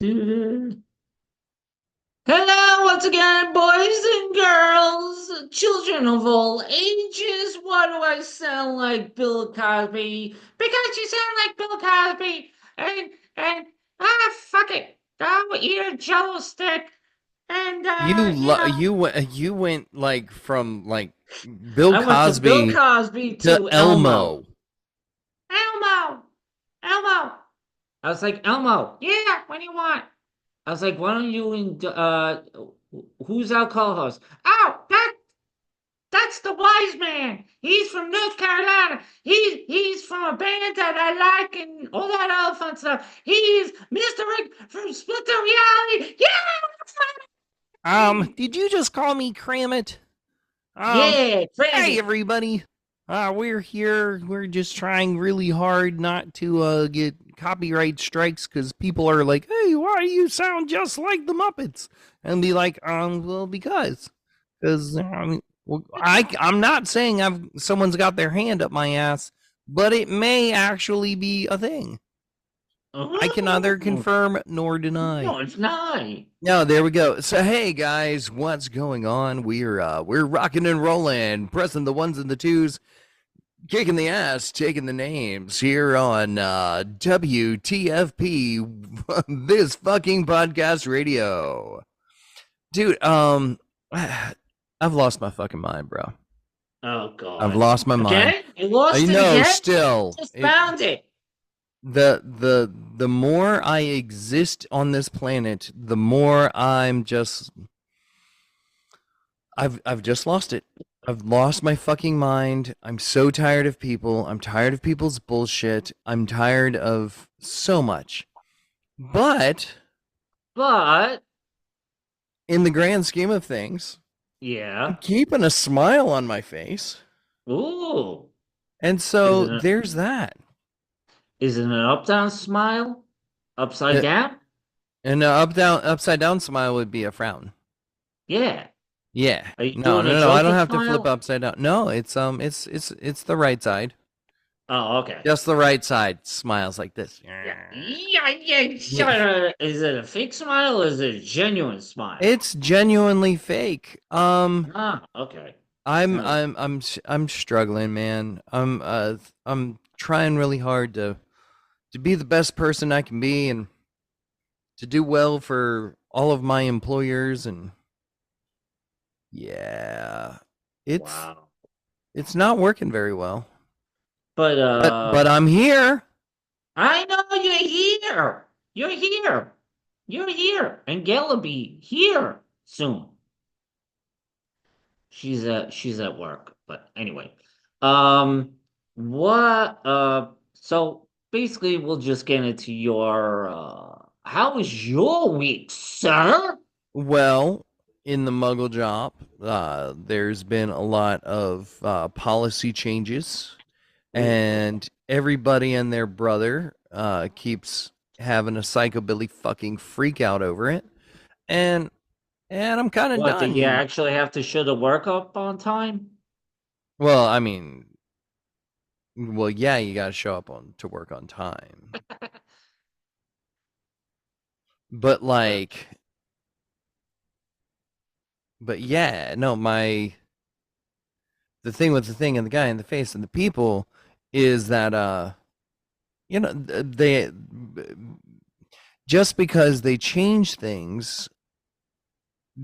Hello, once again, boys and girls, children of all ages. Why do I sound like Bill Cosby? Because you sound like Bill Cosby. And fuck it. Go eat a Jello stick. And You went like from like Bill I went from Bill Cosby Cosby to to Elmo. Elmo. Elmo, Elmo. I was like, Elmo, yeah, what do you want? I was like, why don't you who's our co-host? Oh, that's the wise man. He's from North Carolina. He's from a band that I like and all that other fun stuff. He's Mr. Rick from Splinter Reality. Yeah, that's my name. Did you just call me Cramit? Um, Yeah, hey Randy. everybody. We're here. We're just trying really hard not to get copyright strikes because people are like, "Hey, why do you sound just like the Muppets?" And be like, well, because I mean, well, I'm not saying someone's got their hand up my ass, but it may actually be a thing. I can neither Oh, confirm nor deny. no, it's not. No, there we go. So hey guys, what's going on? We're rocking and rolling, pressing the ones and the twos, kicking the ass, taking the names here on WTFP this fucking podcast radio. Dude, I've lost my fucking mind, bro. Oh I've God. lost my mind. Okay, you I lost it know again. still. Just It found it. the more I exist on this planet, the more I've just lost it. I've lost my fucking mind. I'm so tired of people. I'm tired of people's bullshit. I'm tired of so much. But But in the grand scheme of things, I'm yeah. keeping a smile on my face. Ooh. And Is so it a, there's that. is it an up down smile? Upside Uh, down? And an upside down smile would be a frown. Yeah. Yeah. Are you No, doing a no, no. I don't Joker have to flip smile? upside down. No, it's the right side. Oh, okay. Just the right side smiles like this. Yeah. Yeah, yeah, Yeah. sure. Is it a fake smile or is it a genuine smile? It's genuinely fake. Ah, okay. I'm Oh, I'm I'm I'm struggling, man. I'm trying really hard to be the best person I can be and to do well for all of my employers and yeah. It's wow. it's not working very well. But But I'm here. I know you're here. You're here. You're here. And Gay'll be here soon. She's at work. But anyway. Um what so basically we'll just get into your how was your week, sir? Well, in the Muggle job, there's been a lot of policy changes, Oh, and everybody and their brother keeps having a psychobilly fucking freak out over it, and and I'm kind of what, did you done. actually have to show the work up on time? Well, I mean, well, yeah, you got to show up on to work on time, but Uh, like, but yeah, no, my the thing with the thing and the guy in the face and the people is that they just because they change things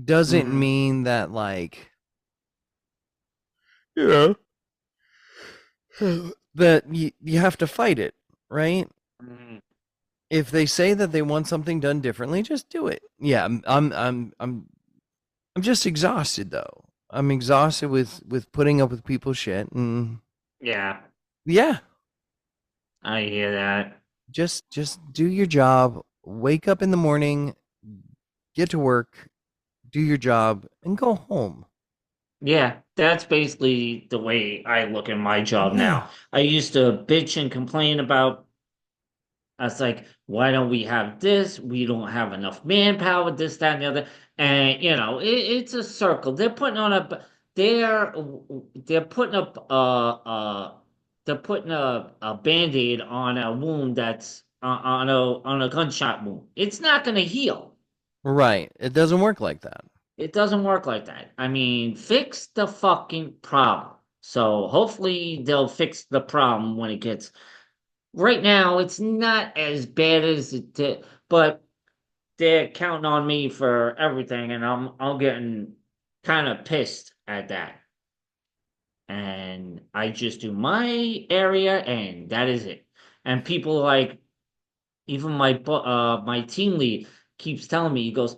doesn't mhm. mean that like yeah that you have to fight it, right? Mhm. If they say that they want something done differently, just do it. Yeah, I'm just exhausted though. I'm exhausted with putting up with people's shit and Yeah, yeah, I hear that. just do your job, wake up in the morning, get to work, do your job and go home. Yeah, that's basically the way I look at my job Yeah. now. I used to bitch and complain about, I was like, why don't we have this? We don't have enough manpower, this, that, and the other. And it's a circle. They're they're putting up they're putting a band-aid on a wound that's on a gunshot wound. It's not going to heal. Right. It doesn't work like that. It doesn't work like that. I mean, fix the fucking problem. So hopefully they'll fix the problem when it gets. Right now, it's not as bad as it did, but they're counting on me for everything, and I'm getting kind of pissed at that. And I just do my area, and that is it. And people like even my team lead keeps telling me, he goes,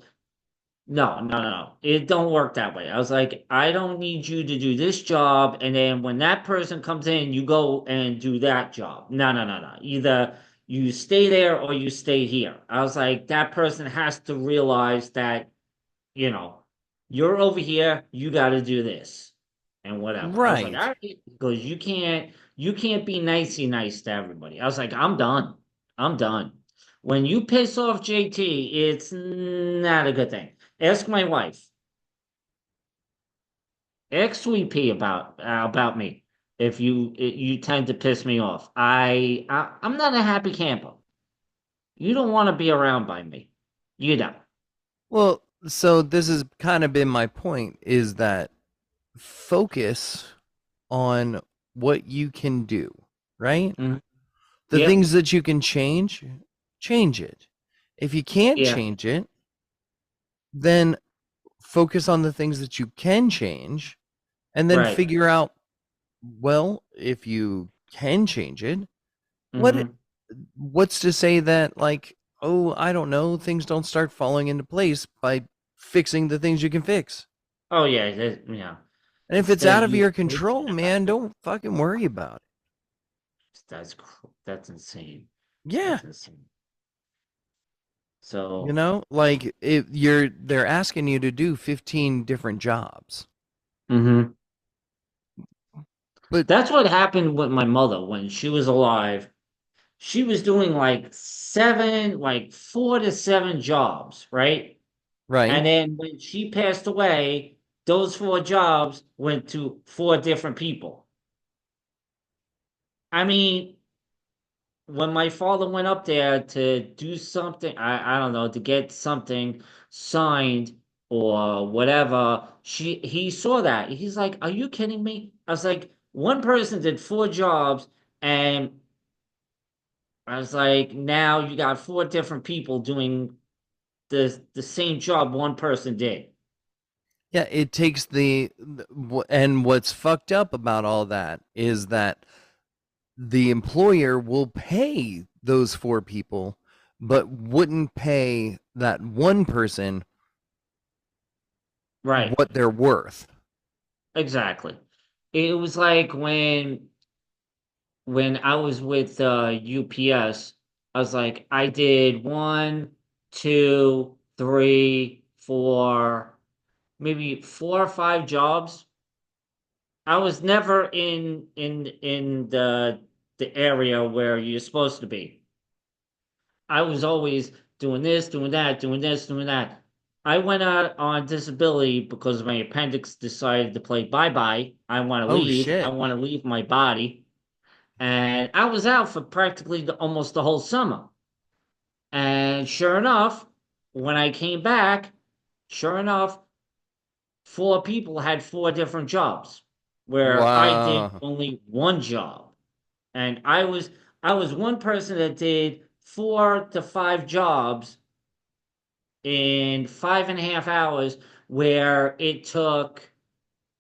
no, no, no, no. It don't work that way. I was like, I don't need you to do this job, and then when that person comes in, you go and do that job. No, no, no, no. Either you stay there or you stay here. I was like, that person has to realize that, you know, you're over here, you got to do this and whatever. I was like, all Right. right, because you can't be nicey nice to everybody. I was like, I'm done. I'm done. When you piss off JT, it's not a good thing. Ask my wife. Ask Sweet Pea about me. If you tend to piss me off, I'm not a happy camper. You don't want to be around by me. You don't. Well, so this has kind of been my point is that focus on what you can do, right? Mhm. The Yep. things that you can change, change it. If you can't Yeah. change it, then focus on the things that you can change and then Right. figure out, well, if you can change it, what Hmm. what's to say that, like, oh, I don't know, things don't start falling into place by fixing the things you can fix. Oh yeah. Yeah. And if it's Instead out of of you your bitching control, about man, it. don't fucking worry about it. That's insane. Yeah. That's insane. You So. know, like if they're asking you to do 15 different jobs. Hmm. But That's what happened with my mother when she was alive. She was doing like 4 to 7 jobs, right? right. And then when she passed away, those 4 jobs went to 4 different people. I mean, when my father went up there to do something, I don't know, to get something signed or whatever, he saw that. He's like, "Are you kidding me?" I was like, "One person did 4 jobs, and I was like, now you got 4 different people doing the same job one person did." Yeah, it takes and what's fucked up about all that is that the employer will pay those four people, but wouldn't pay that one person Right. what they're worth. Exactly. It was like when I was with UPS, I was like, I did 1, 2, 3, 4, maybe 4 or 5 jobs. I was never in the area where you're supposed to be. I was always doing this, doing that, doing this, doing that. I went out on disability because my appendix decided to play bye-bye. I want to Oh leave. I shit. want to leave my body. And I was out for practically almost the whole summer. And sure enough, when I came back, sure enough, 4 people had 4 different jobs where I did Wow. only one job. And I was one person that did 4 to 5 jobs in 5.5 hours, where it took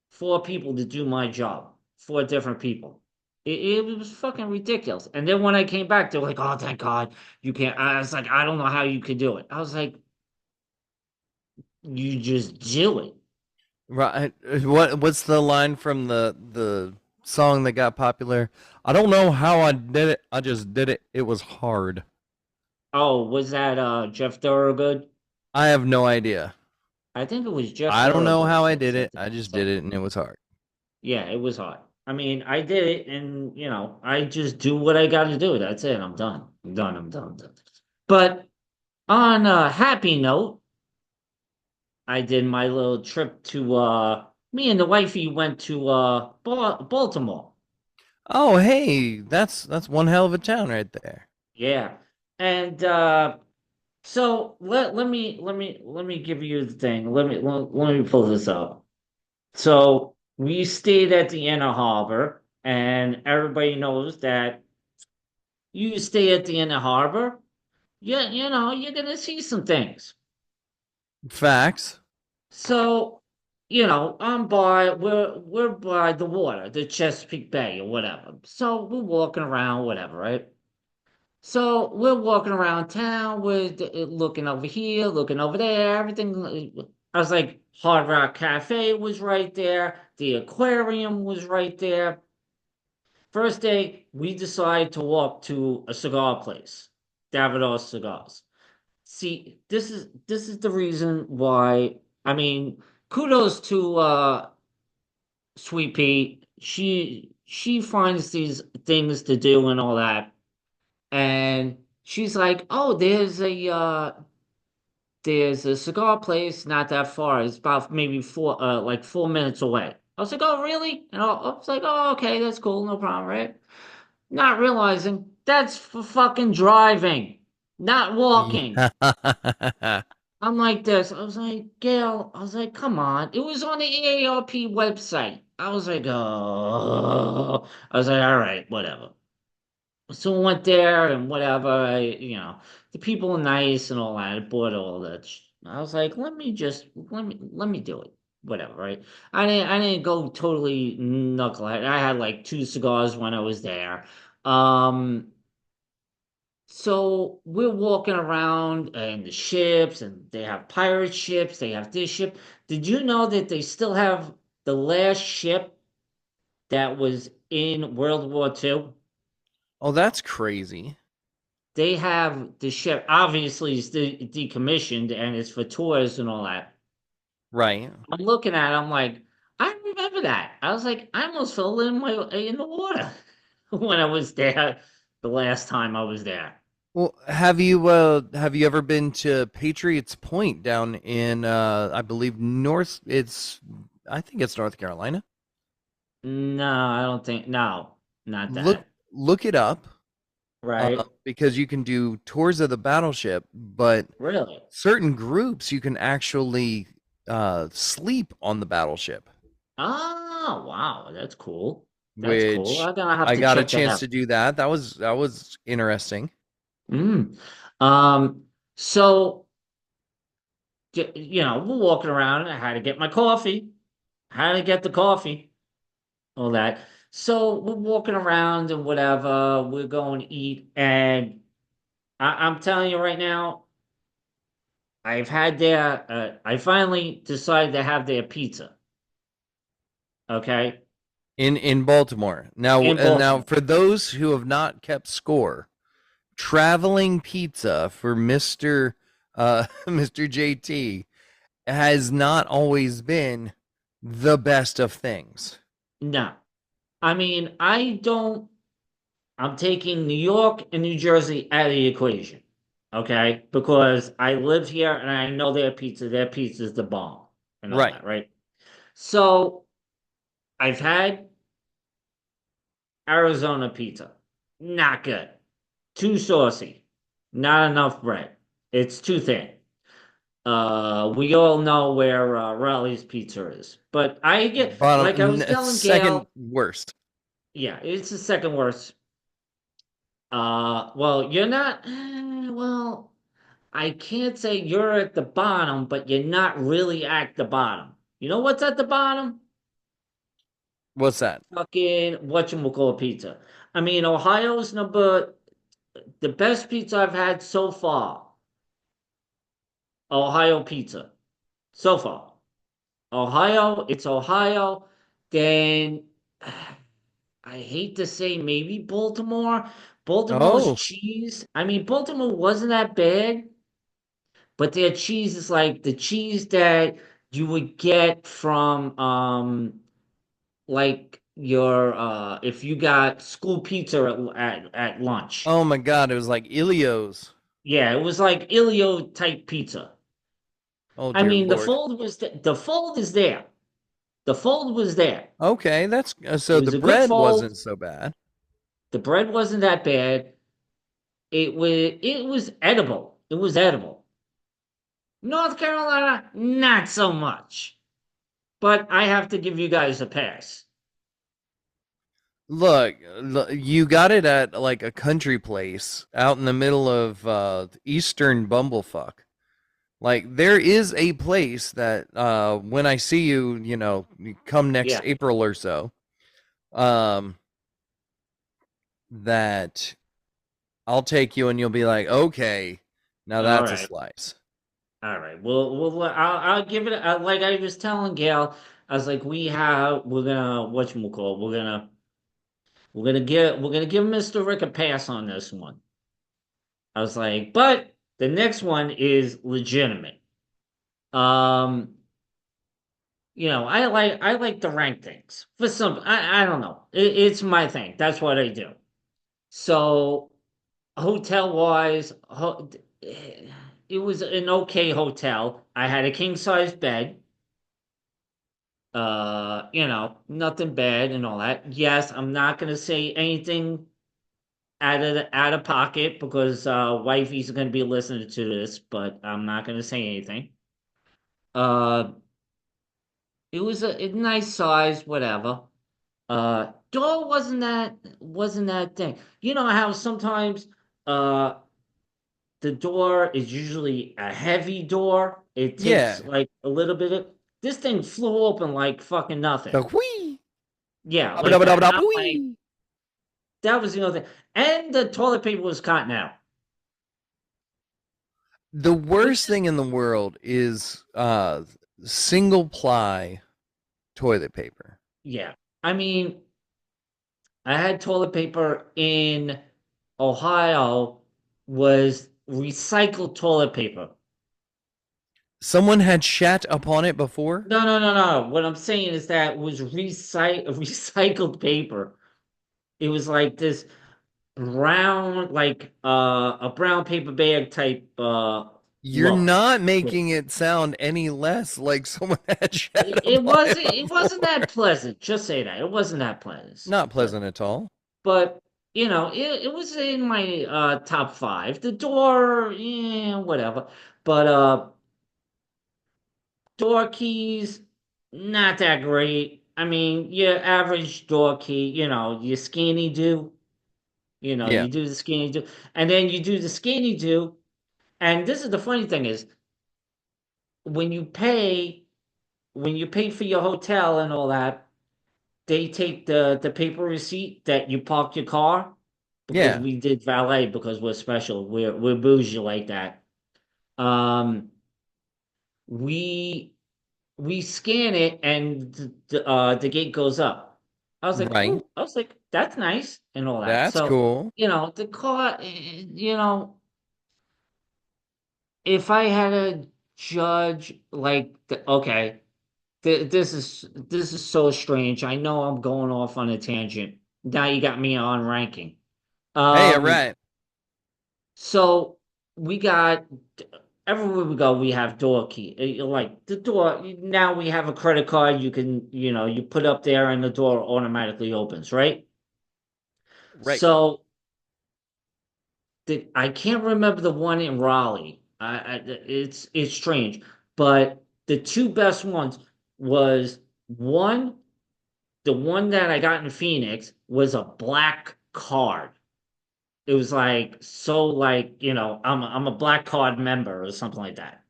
4 people to do my job, 4 different people. It was fucking ridiculous. And then when I came back, they were like, "Oh, thank God you can't." I was like, "I don't know how you could do it." I was like, "You just do it." Right. What's the line from the song that got popular? I don't know how I did it. I just did it. It was hard. Oh, was that Jeff Thorogood? I have no idea. I think it was Jeff I don't know Thorogood how I that did said it. I just did something it like and it that. was hard. Yeah, it was hard. I mean, I did it, and I just do what I got to do. That's it. I'm done. I'm done. I'm done. I'm done. But on a happy note, I did my little trip to me and the wifey went to Baltimore. Oh, hey, that's one hell of a town right there. Yeah. And so let me give you the thing. Let me pull this up. So we stayed at the Inner Harbor, and everybody knows that you stay at the Inner Harbor, you're gonna see some things. Facts. So, we're by the water, the Chesapeake Bay or whatever. So we're walking around, whatever, right? So we're walking around town, looking over here, looking over there, everything. I was like, Hard Rock Cafe was right there, the aquarium was right there. First day, we decided to walk to a cigar place, Davidoff Cigars. See, this is the reason why. I mean, kudos to Sweet Pea. She finds these things to do and all that, and she's like, "Oh, there's a cigar place not that far. It's about maybe 4 minutes away." I was like, "Oh, really?" And I was like, "Oh, okay, that's cool, no problem, right?" Not realizing that's for fucking driving, not walking. Yeah. I'm like this. I was like, Gail, I was like, come on. It was on the AARP website. I was like, oh, I was like, all right, whatever. So I went there and whatever. The people are nice and all that. I bought all that. I was like, let me do it. Whatever, right? I didn't go totally knucklehead. I had like two cigars when I was there. Um, so we're walking around and the ships, and they have pirate ships, they have this ship. Did you know that they still have the last ship that was in World War II? Oh, that's crazy. They have the ship, obviously it's decommissioned and it's for tours and all that. Right. I'm looking at it, I'm like, I remember that. I was like, I almost fell in the water when I was there the last time I was there. Well, have you ever been to Patriots Point down in I believe I think it's North Carolina. No, I don't think, no, not Look that. look it up Right? because you can do tours of the battleship, but Really? certain groups you can actually sleep on the battleship, Oh, wow. That's cool. That's cool. which I'm gonna have I to got a check that chance out. to do that. That was interesting. Mm. Um, so we're walking around. I had to get my coffee. How to get the coffee, all that. So we're walking around and whatever. We're going to eat, and I'm telling you right now, I finally decided to have their pizza. Okay, In Baltimore. Now in now Baltimore. for those who have not kept score, traveling pizza for Mr. Mr. JT has not always been the best of things. No, I mean I don't. I'm taking New York and New Jersey out of the equation, okay? Because I live here and I know their pizza is the bomb and all Right. that, right? So I've had Arizona pizza, not good, too saucy, not enough bread, it's too thin. We all know where Raleigh's Pizza is, but I get like I Bottom was telling second Gail, worst. yeah, it's the second worst. Well, you're not. Well, I can't say you're at the bottom, but you're not really at the bottom. You know what's at the bottom? What's that? Fucking whatchamacallit pizza. I mean, Ohio's the best pizza I've had so far. Ohio pizza. So far. Ohio, it's Ohio. Then I hate to say maybe Baltimore. Baltimore's Oh, cheese. I mean, Baltimore wasn't that bad, but their cheese is like the cheese that you would get from like your if you got school pizza at lunch. oh my God! It was like Ilios. Yeah, it was like Ilio type pizza. Oh I dear mean, Lord. the fold is there. The fold was there. Okay, that's It so the was a good bread fold. wasn't so bad. The bread wasn't that bad. it was edible. It was edible. North Carolina, not so much. But I have to give you guys a pass. Look, you got it at like a country place out in the middle of eastern bumblefuck. Like there is a place that when I see you, come next Yeah. April or so, um, that I'll take you and you'll be like, okay, now All that's a right. slice. All right. Well, I'll give it. Like I was telling Gail, I was like, we're gonna whatchamacallit, we're gonna give Mr. Rick a pass on this one. I was like, but the next one is legitimate. Um, I like to rank things for some. I don't know. It's my thing. That's what I do. So hotel wise, it was an okay hotel. I had a king size bed. Nothing bad and all that. Yes, I'm not gonna say anything out of pocket because wifey's gonna be listening to this, but I'm not gonna say anything. Uh, it was a nice size, whatever. Door wasn't that thing. You know how sometimes uh the door is usually a heavy door. It takes Yeah, like a little bit of this thing flew open like fucking nothing. the whee, Yeah, like that. And I'm like, whee. that was the other thing. And the toilet paper was cotton out. The Which worst is thing in the world is single ply toilet paper. yeah. I mean, I had toilet paper in Ohio was recycled toilet paper. Someone had shat upon it before. No, no, no, no. What I'm saying is that it was recycled paper. It was like this brown, like a brown paper bag type You're look. not making it sound any less like someone had shat It upon it wasn't it wasn't before. that pleasant. Just say that. It wasn't that pleasant. Not But pleasant at all. but it was in my top five. The door, yeah, whatever. But door keys, not that great. I mean, your average door key, your skinny do, Yeah, you do the skinny do, and then you do the skinny do, and this is the funny thing is when you pay when you pay for your hotel and all that, they take the paper receipt that you parked your car because yeah, we did valet because we're special. We're bougie like that. Um, we we scan it and the gate goes up. I was like, right. oh, I was like, that's nice and all that. That's So, cool. the car, if I had to judge, like, okay, this is so strange. I know I'm going off on a tangent. Now you got me on ranking. Hey, all Um, right. so we got everywhere we go, we have door key. Like the door, now we have a credit card you can, you put up there and the door automatically opens, right? Right. So I can't remember the one in Raleigh. It's strange, but the two best ones was one, the one that I got in Phoenix was a black card. It was like so like, I'm a black card member or something like that.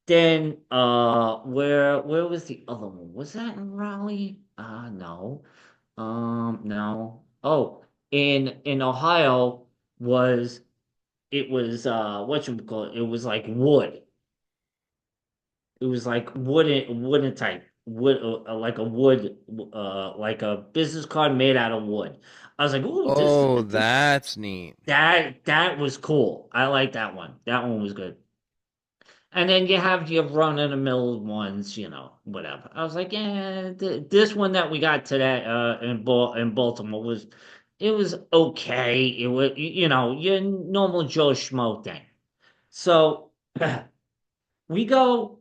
Then where was the other one? Was that in Raleigh? No. No. Oh, in Ohio was it was whatchamacallit, it was like wood. It was like wooden type. Wood like a wood like a business card made out of wood. I was like, "Ooh, this Oh, this that's neat. that was cool. I like that one. That one was good." And then you have your run of the mill ones, whatever. I was like, yeah, this one that we got today in Baltimore it was okay. It was your normal Joe Schmo thing. So we go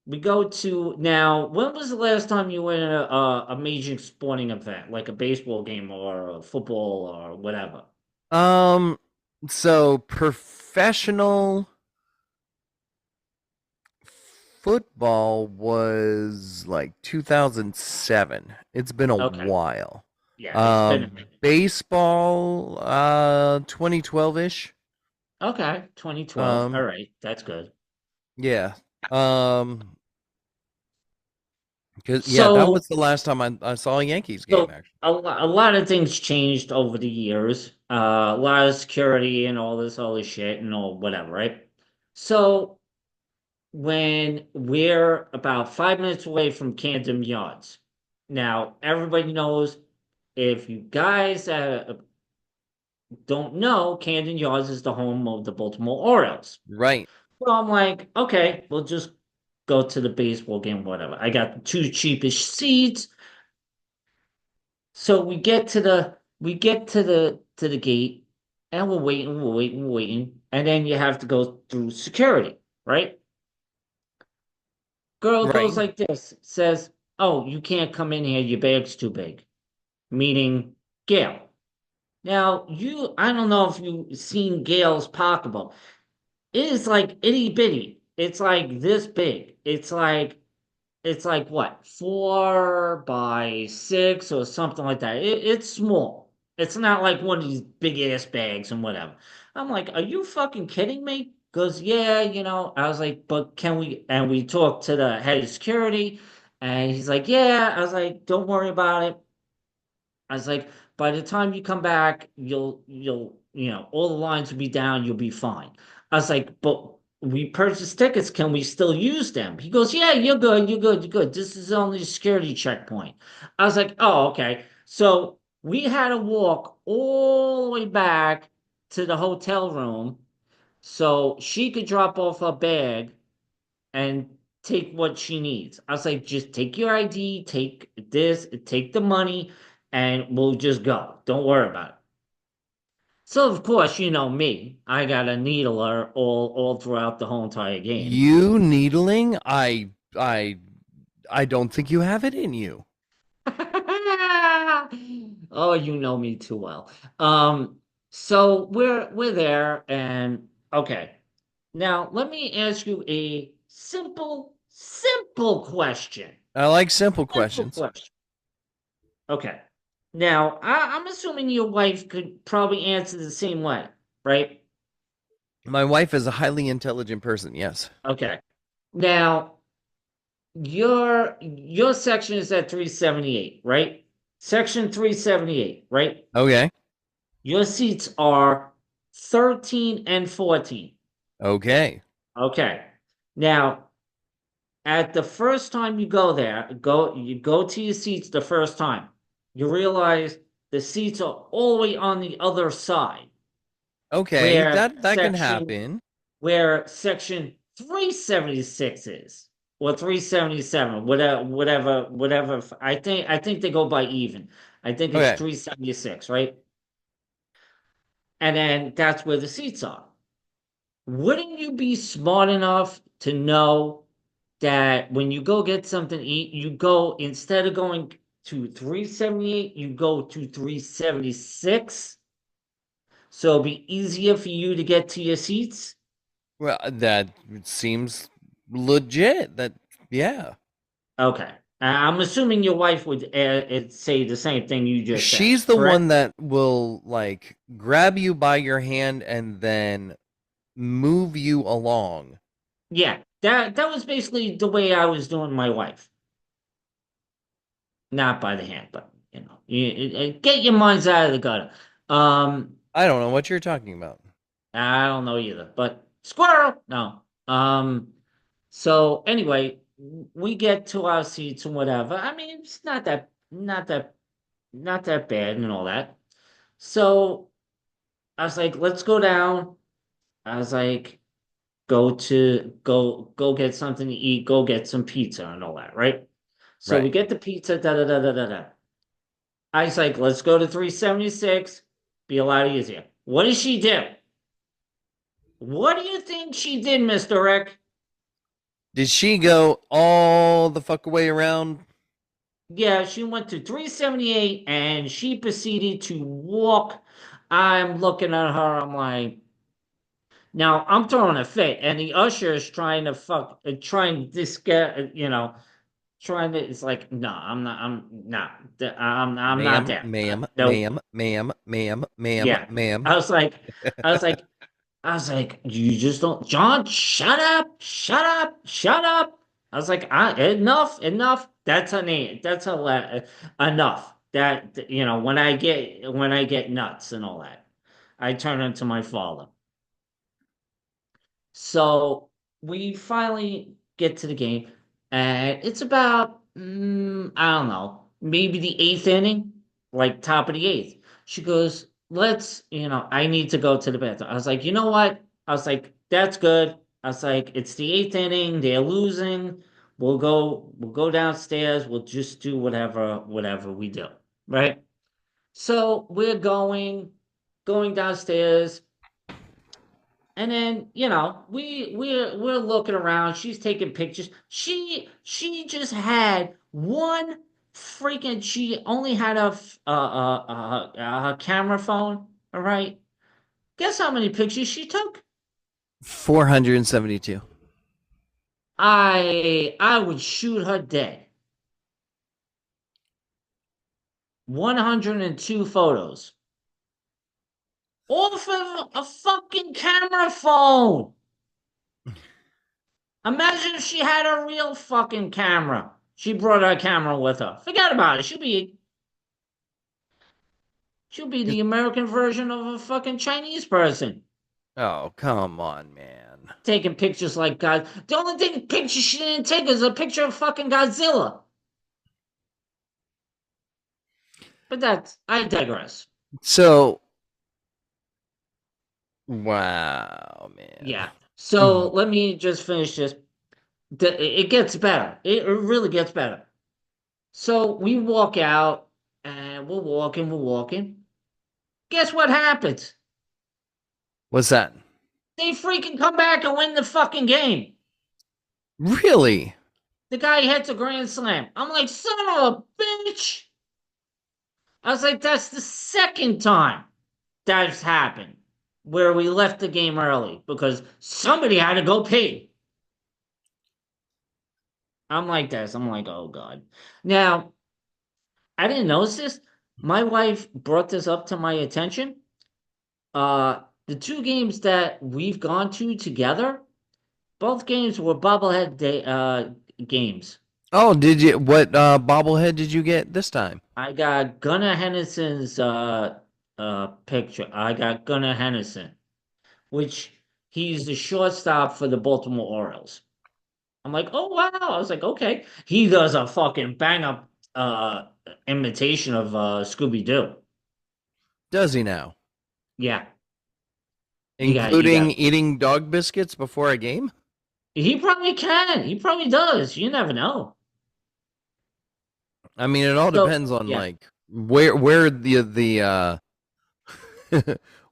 we go to now. When was the last time you went to a major sporting event like a baseball game or a football or whatever? Um, So professional football was like 2007. It's been a Okay. while. Yeah, it's been a minute. Baseball 2012ish. Okay, 2012. All Um right, that's good. yeah. Um cuz yeah, that So, was the last time I saw a Yankees game so actually. a lot of things changed over the years. A lot of security and all this other shit and all whatever, right? So when we're about 5 minutes away from Camden Yards. Now, everybody knows if you guys don't know, Camden Yards is the home of the Baltimore Orioles. Right. So I'm like, okay, we'll just go to the baseball game, whatever. I got the two cheapest seats. So we get to the gate and we're waiting, and then you have to go through security, right? Girl goes Right. like this, says, "Oh, you can't come in here, your bag's too big." Meaning Gail. Now, I don't know if you've seen Gail's pocketbook. It is like itty bitty. It's like this big. It's like what, 4 by 6 or something like that. It's small. It's not like one of these big ass bags and whatever. I'm like, are you fucking kidding me? Goes, yeah, I was like, but can we? And we talked to the head of security, and he's like, yeah. I was like, don't worry about it. I was like, by the time you come back, all the lines will be down. You'll be fine. I was like, but we purchased tickets. Can we still use them? He goes, yeah, you're good. You're good. You're good. This is only a security checkpoint. I was like, oh, okay. So we had to walk all the way back to the hotel room so she could drop off her bag and take what she needs. I was like, just take your ID, take this, take the money, and we'll just go. Don't worry about it. So of course, you know me. I got a needle her all throughout the whole entire game. You needling? I don't think you have it in you. Oh, you know me too well. So we're there, and okay. Now let me ask you a simple question. I like simple Simple questions. question. Okay. Now, I'm assuming your wife could probably answer the same way, right? My wife is a highly intelligent person. Yes. Okay. Now, your section is at 378, right? Section 378, right? Okay. Your seats are 13 and 14. Okay. Okay. Now, at the first time you go there, you go to your seats the first time. You realize the seats are all the way on the other side. Okay. where That can section happen. where section 376 is, or 377, whatever. I think they go by even. I think it's Okay. 376, right? And then that's where the seats are. Wouldn't you be smart enough to know that when you go get something to eat, you go, instead of going to 378, you go to 376, so it'll be easier for you to get to your seats? Well, that seems legit. That yeah. Okay. I'm assuming your wife would say the same thing you just said, She's the correct? one that will like grab you by your hand and then move you along. Yeah, that was basically the way I was doing my wife. Not by the hand, but get your minds out of the gutter. Um, I don't know what you're talking about. I don't know either, but squirrel. No. So anyway, we get to our seats and whatever. I mean, it's not that bad and all that. So I was like, let's go down. I was like, go get something to eat, go get some pizza and all that, right? So we Right. get the pizza, da da da da da da. I was like, let's go to 376, be a lot easier. What does she do? What do you think she did, Mr. Rick? Did she go all the fuck away around? Yeah, she went to 378 and she proceeded to walk. I'm looking at her. I'm like, now I'm throwing a fit, and the usher is trying to trying to get, trying to. It's like, no, I'm not. I'm not. I'm not Ma'am, there. ma'am, Nope. ma'am, ma'am, ma'am, ma'am, Yeah. ma'am. I was like, I was like, I was like, you just don't, John, shut up, shut up, shut up. I was like, enough, enough. That's a name. That's enough. That, when I get nuts and all that, I turn into my father. So we finally get to the game, and it's about, I don't know, maybe the eighth inning, like top of the eighth. She goes, I need to go to the bathroom. I was like, you know what? I was like, that's good. I was like, it's the eighth inning, they're losing. We'll go downstairs, we'll just do whatever we do. Right? So we're going downstairs. And then, we're looking around. She's taking pictures. She just had one freaking. She only had a camera phone. All right. Guess how many pictures she took? 472. I would shoot her dead. 102 photos off of a fucking camera phone. Imagine if she had a real fucking camera. She brought her camera with her. Forget about it. She'll be the American version of a fucking Chinese person. Oh, come on, man. Taking pictures like God. The only picture she didn't take is a picture of fucking Godzilla. But I digress. So, wow, man. Yeah. So let me just finish this. It gets better. It really gets better. So we walk out and we're walking. Guess what happens? What's that? They freaking come back and win the fucking game. Really? The guy hits a grand slam. I'm like, son of a bitch. I was like, that's the second time that's happened where we left the game early because somebody had to go pee. I'm like this. I'm like, oh God. Now, I didn't notice this. My wife brought this up to my attention. The two games that we've gone to together, both games were games. Oh, did you? What bobblehead did you get this time? I got Gunnar Henderson's picture. I got Gunnar Henderson, which he's the shortstop for the Baltimore Orioles. I'm like, oh wow. I was like, okay. He does a fucking bang up imitation of Scooby Doo. Does he now? Yeah. You Including got eating dog biscuits before a game? he probably can. He probably does. You never know. I mean, it all So depends on yeah. like where the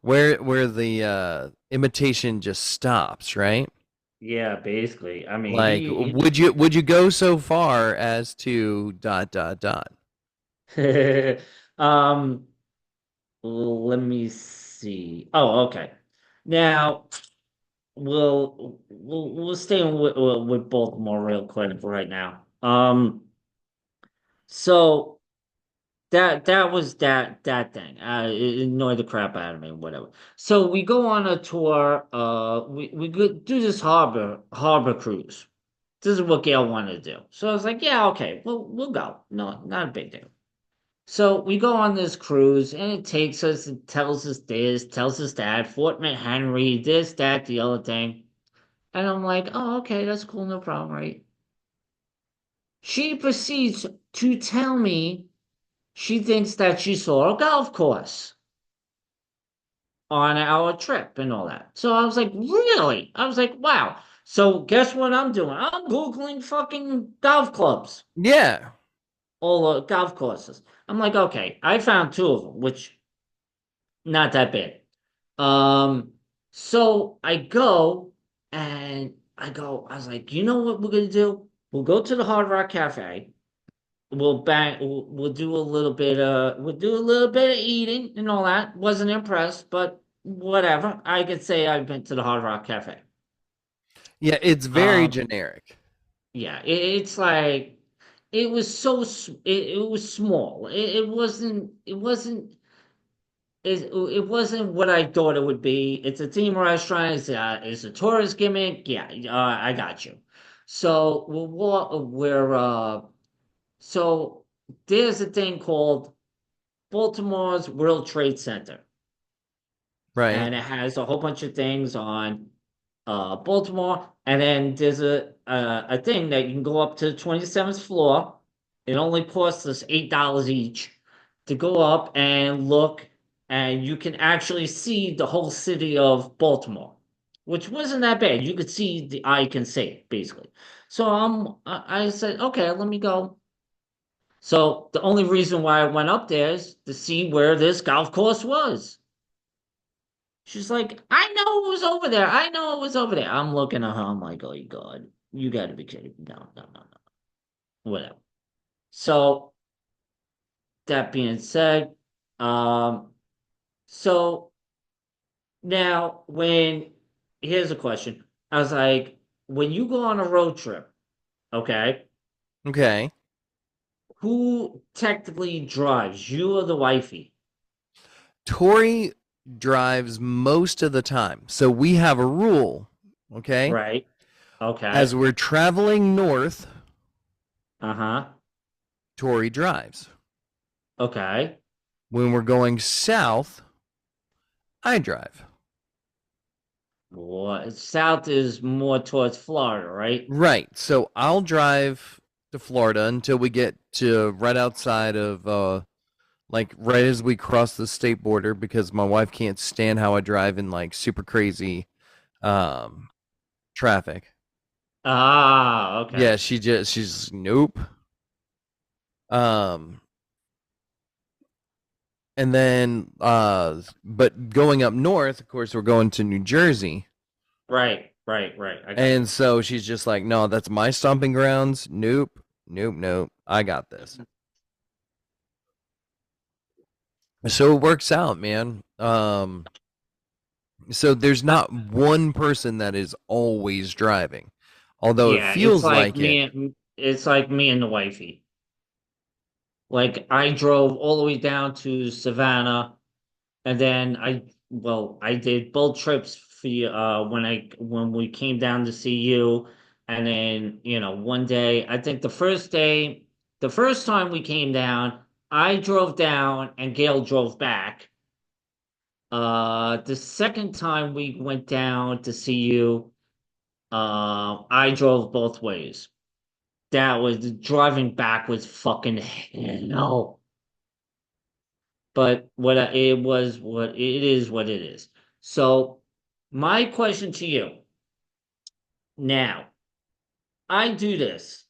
where the imitation just stops, right? Yeah, basically. I mean Like, would you go so far as to dot dot dot? he um let me see. Oh, okay. Now we'll stay with Baltimore real quick for right now. So that was that thing. It annoyed the crap out of me, whatever. So we go on a tour. We go do this harbor cruise. This is what Gail wanted to do. So I was like, yeah, okay, we'll go. No, not a big deal. So we go on this cruise, and it takes us, and tells us this, tells us that, Fort McHenry, this, that, the other thing. And I'm like, oh, okay, that's cool, no problem, right? She proceeds to tell me she thinks that she saw a golf course on our trip and all that. So I was like, really? I was like, wow. So guess what I'm doing? I'm Googling fucking golf clubs, Yeah. all the golf courses. I'm like, okay, I found two of them, which not that bad. Um, so I go and I was like, you know what we're gonna do? We'll go to the Hard Rock Cafe we'll do a little bit of eating and all that. Wasn't impressed, but whatever. I could say I've been to the Hard Rock Cafe. Yeah, it's very Um, generic. yeah, it's like it was it was small. It wasn't what I thought it would be. It's a theme restaurant. It's a tourist gimmick. Yeah, I got you. So so there's a thing called Baltimore's World Trade Center, Right. and it has a whole bunch of things on Baltimore, and then there's a thing that you can go up to the 27th floor. It only costs us $8 each to go up and look, and you can actually see the whole city of Baltimore, which wasn't that bad. You could see the eye can see, basically. So I said, okay, let me go. So the only reason why I went up there is to see where this golf course was. She's like, I know it was over there. I know it was over there. I'm looking at her. I'm like, oh, God, you got to be kidding me. No, no, no, no. Whatever. So that being said, um, so now here's a question. I was like, when you go on a road trip, okay, Okay. who technically drives, you or the wifey? Tori drives most of the time. So we have a rule, okay? Right. As Okay. we're traveling north, Uh-huh. Tori drives. Okay. When we're going south, I drive. What south is more towards Florida, right? Right. So I'll drive to Florida until we get to right outside of like right as we cross the state border because my wife can't stand how I drive in like super crazy um traffic. Ah, Yeah, okay. she's nope. Um and then but going up north, of course we're going to New Jersey. Right, right, right. I got And so she's just like, "No, that's my stomping grounds. Nope. Nope, nope. I got this." you. So it works out, man. So there's not one person that is always driving. Although it Yeah, feels like it. it's like me and the wifey. Like I drove all the way down to Savannah, and then I did both trips for you when we came down to see you, and then one day, I think the first time we came down, I drove down and Gail drove back. The second time we went down to see you, I drove both ways. That was driving back was fucking hell. But what it is, what it is. So, my question to you now, I do this.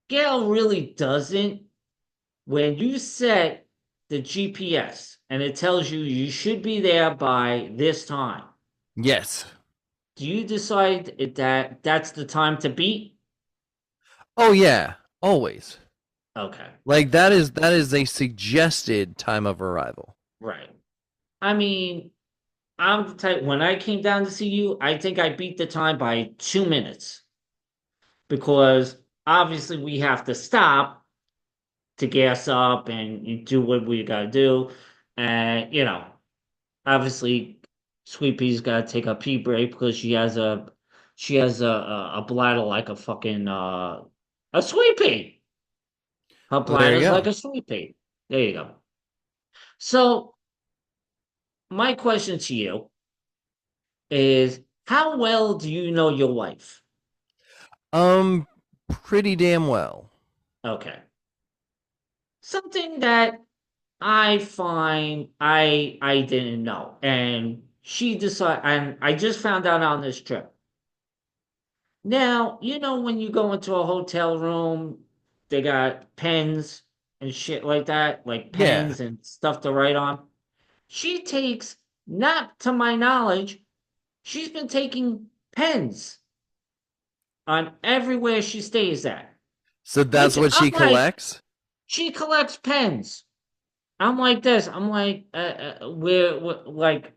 Gail really doesn't. When you set the GPS and it tells you you should be there by this time, Yes. do you decide that that's the time to beat? Oh yeah, always. Okay, Like all right, that is a suggested time of arrival. right. I mean, I'm the type when I came down to see you, I think I beat the time by 2 minutes because obviously we have to stop to gas up and you do what we gotta do. And obviously Sweet Pea's gotta take a pee break because she has a bladder like a fucking a sweet pea. Her Well, there you bladder's like go. a sweet pea. There you go. So my question to you is how well do you know your wife? Pretty damn well. Okay. Something that I find I didn't know. And I just found out on this trip. Now, when you go into a hotel room, they got pens and shit like that, like Yeah. pens and stuff to write on. She takes, not to my knowledge, she's been taking pens on everywhere she stays at. So that's what I'm she like, collects. She collects pens. I'm like this. I'm like, we're like,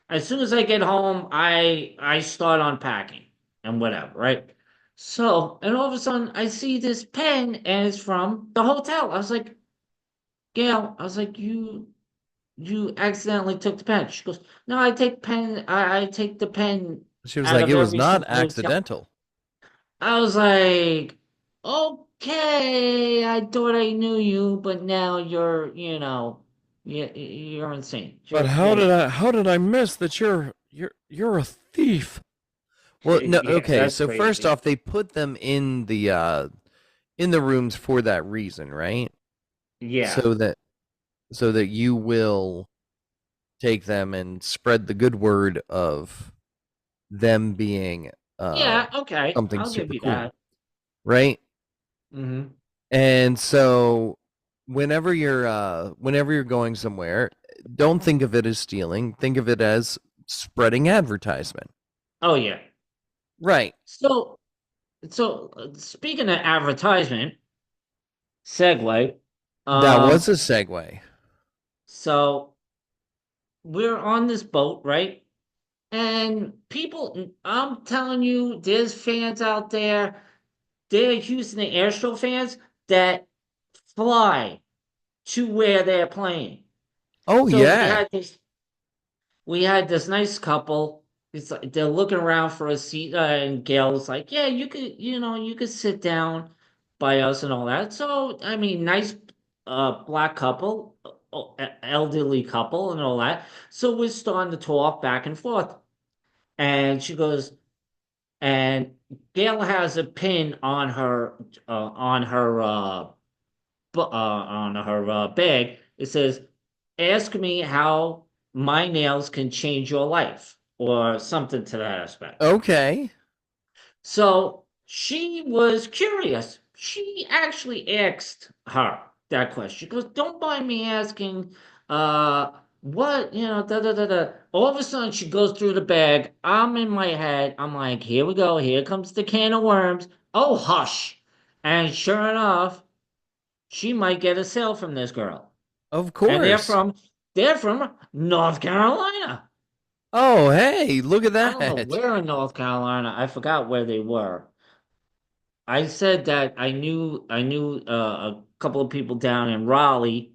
as soon as I get home, I start unpacking and whatever, right? So, and all of a sudden, I see this pen, and it's from the hotel. I was like, Gail, I was like, you accidentally took the pen. She goes, no, I take pen. I take the pen She was out like, of it was every not single hotel. accidental. I was like, okay, I thought I knew you, but now you're insane. But how did I miss that you're a thief? Well, no, Yeah, okay. that's So first crazy. off, they put them in the rooms for that reason, right? Yeah. So that you will take them and spread the good word of them being uh Yeah, okay. something I'll give super you cool, that. right? Hmm. And so whenever you're going somewhere, don't think of it as stealing, think of it as spreading advertisement. Oh yeah. Right. So speaking of advertisement, segue. That was Um, a segue. so we're on this boat, right? And people, I'm telling you, there's fans out there. They're Houston Astro fans that fly to where they're playing. Oh So yeah. we had this nice couple. It's like they're looking around for a seat, and Gail's like, "Yeah, you could sit down by us and all that." So, I mean, nice, black couple, elderly couple, and all that. So we're starting to talk back and forth, and she goes, and Gail has a pin on her bag. It says, "Ask me how my nails can change your life," or something to that aspect. Okay. So she was curious. She actually asked her that question. She goes, "Don't mind me asking, what, da da da da." All of a sudden, she goes through the bag. I'm in my head. I'm like, here we go. Here comes the can of worms. Oh, hush. And sure enough, she might get a sale from this girl. Of And course. they're from North Carolina. Oh, hey, look at I don't know that. where in North Carolina. I forgot where they were. I said that I knew a couple of people down in Raleigh.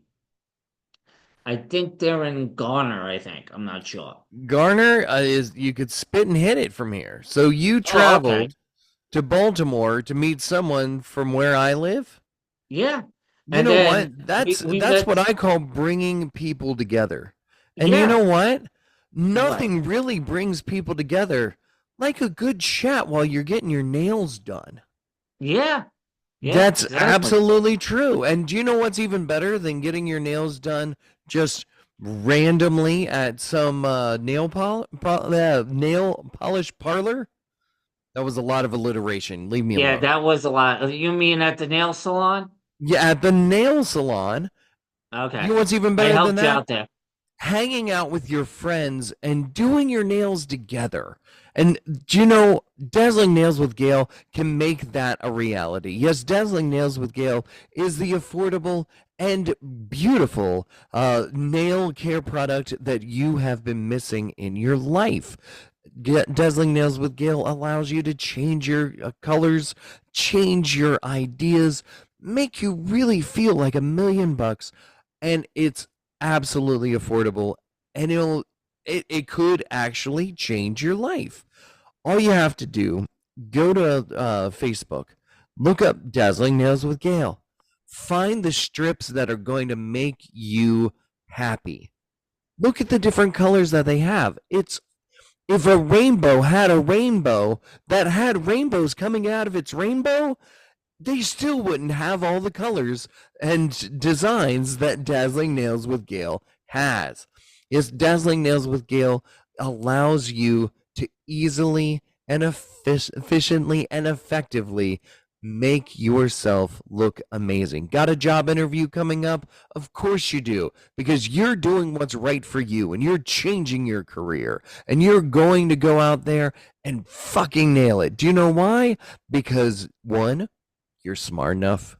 I think they're in Garner, I think. I'm not sure. Garner is you could spit and hit it from here. So you Oh, okay. traveled to Baltimore to meet someone from where I live? Yeah. You And know what? then we That's met. what I call bringing people together. And you know Yeah. what? What? Nothing really brings people together like a good chat while you're getting your nails done. Yeah. Yeah, That's exactly. absolutely true. And do you know what's even better than getting your nails done just randomly at some nail polish parlor? That was a lot of alliteration. Leave me Yeah, alone. that was a lot. You mean at the nail salon? Yeah, at the nail salon. You Okay. know what's even I better than helped you that? out there. Hanging out with your friends and doing your nails together. And do you know, Dazzling Nails with Gail can make that a reality. Yes, Dazzling Nails with Gail is the affordable and beautiful nail care product that you have been missing in your life. Dazzling Nails with Gail allows you to change your colors, change your ideas, make you really feel like $1,000,000, and it's absolutely affordable, and it could actually change your life. All you have to do, go to Facebook, look up Dazzling Nails with Gail, find the strips that are going to make you happy. Look at the different colors that they have. It's if a rainbow had a rainbow that had rainbows coming out of its rainbow, they still wouldn't have all the colors and designs that Dazzling Nails with Gale has. Yes, Dazzling Nails with Gale allows you to easily and efficiently and effectively make yourself look amazing. Got a job interview coming up? Of course you do, because you're doing what's right for you and you're changing your career and you're going to go out there and fucking nail it. Do you know why? Because one, you're smart enough.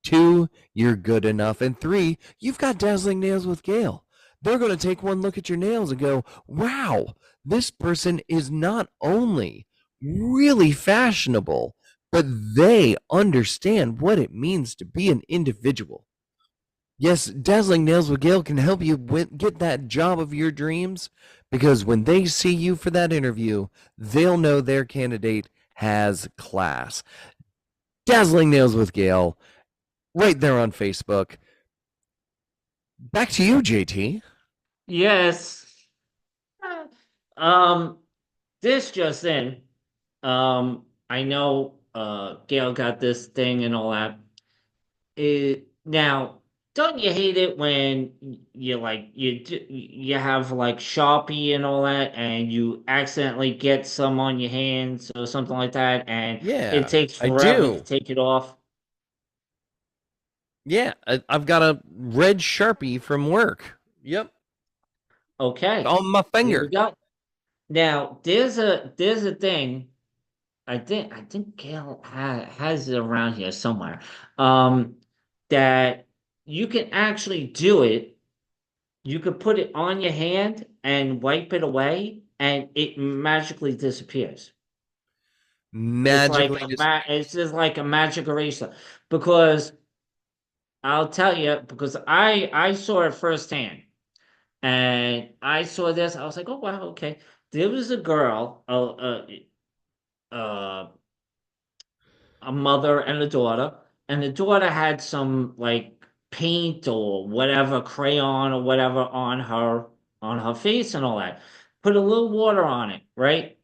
2, you're good enough. And 3, you've got dazzling nails with Gail. They're going to take one look at your nails and go, wow, this person is not only really fashionable, but they understand what it means to be an individual. Yes, Dazzling Nails with Gail can help you get that job of your dreams because when they see you for that interview, they'll know their candidate has class. Dazzling Nails with Gail, right there on Facebook. Back to you, JT. Yes. Um, this just in. I know Gail got this thing and all that. Now, don't you hate it when you have like Sharpie and all that, and you accidentally get some on your hands or something like that, and it Yeah, takes I forever to do. take it off? Yeah, I've got a red Sharpie from work. Yep, Okay, on my there we finger. go. Now, there's a thing. I think Gail has it around here somewhere. Um, that you can actually do it. You could put it on your hand and wipe it away, and it magically disappears. Magically just. It's just like a magic eraser. Because I'll tell you, because I saw it firsthand, and I saw this. I was like, oh wow, okay. There was a girl, uh, a mother and a daughter, and the daughter had some like paint or whatever, crayon or whatever on her face and all that. Put a little water on it, right?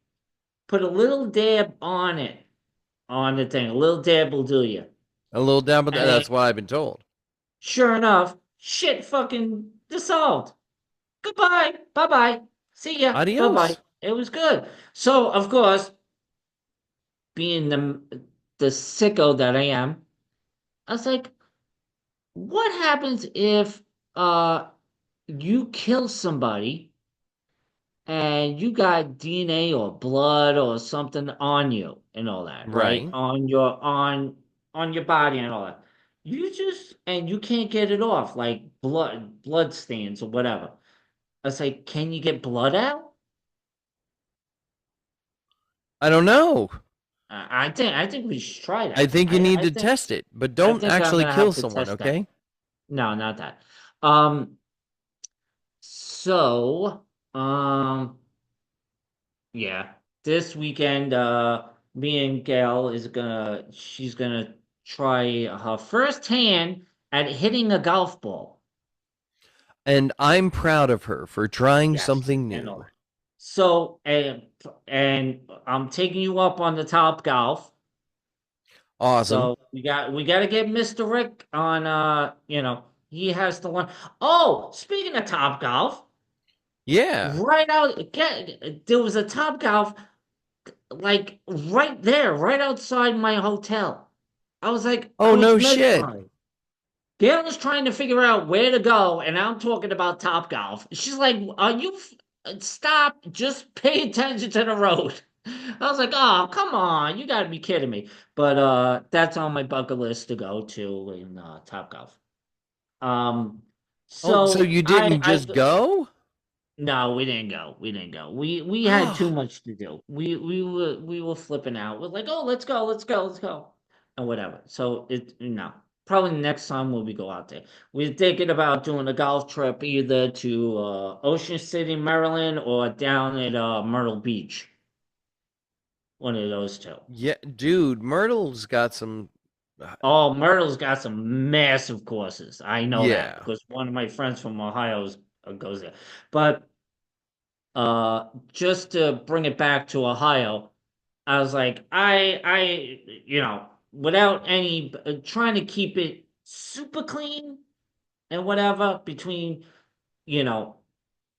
Put a little dab on it, on the thing. A little dab will do you. A little down, but And that's it, what I've been told. sure enough, shit fucking dissolved. Goodbye. Bye bye. See ya. Bye bye. Adios. It was good. So, of course, being the sicko that I am, I was like, what happens if you kill somebody and you got DNA or blood or something on you and all that, right? Right. On your body and all that. And you can't get it off, like blood stains or whatever. I was like, can you get blood out? I don't know. I think we should try I that. think you I need I to think test it, but I don't think I'm actually gonna kill have to someone, test that. okay? No, not that. Um, so, um, yeah, this weekend, me and Gail she's gonna try her first hand at hitting a golf ball. And I'm proud of her for trying Yes, something and all new. that. So, and I'm taking you up on the Top Golf. Awesome. So we got to get Mr. Rick on. He has to learn. Oh, speaking of Top Golf, Yeah. there was a Top Golf like right there, right outside my hotel. I was like, I Oh, was no shit. mesmerized. Gail was trying to figure out where to go, and I'm talking about Top Golf. She's like, "Are you stop? Just pay attention to the road." I was like, "Oh, come on, you got to be kidding me!" But that's on my bucket list to go to in Top Golf. Um, Oh, so so you didn't just go? no, we didn't go. We didn't go. We had too Oh, much to do. We were flipping out. We're like, oh, let's go, let's go, let's go, and whatever. So probably next time when we go out there, we're thinking about doing a golf trip either to Ocean City, Maryland, or down at Myrtle Beach. One of those two. yeah, dude, Myrtle's got some. Oh, Myrtle's got some massive courses. I know that Yeah. because one of my friends from Ohio goes there. But just to bring it back to Ohio, I was like, without any trying to keep it super clean and whatever between, you know,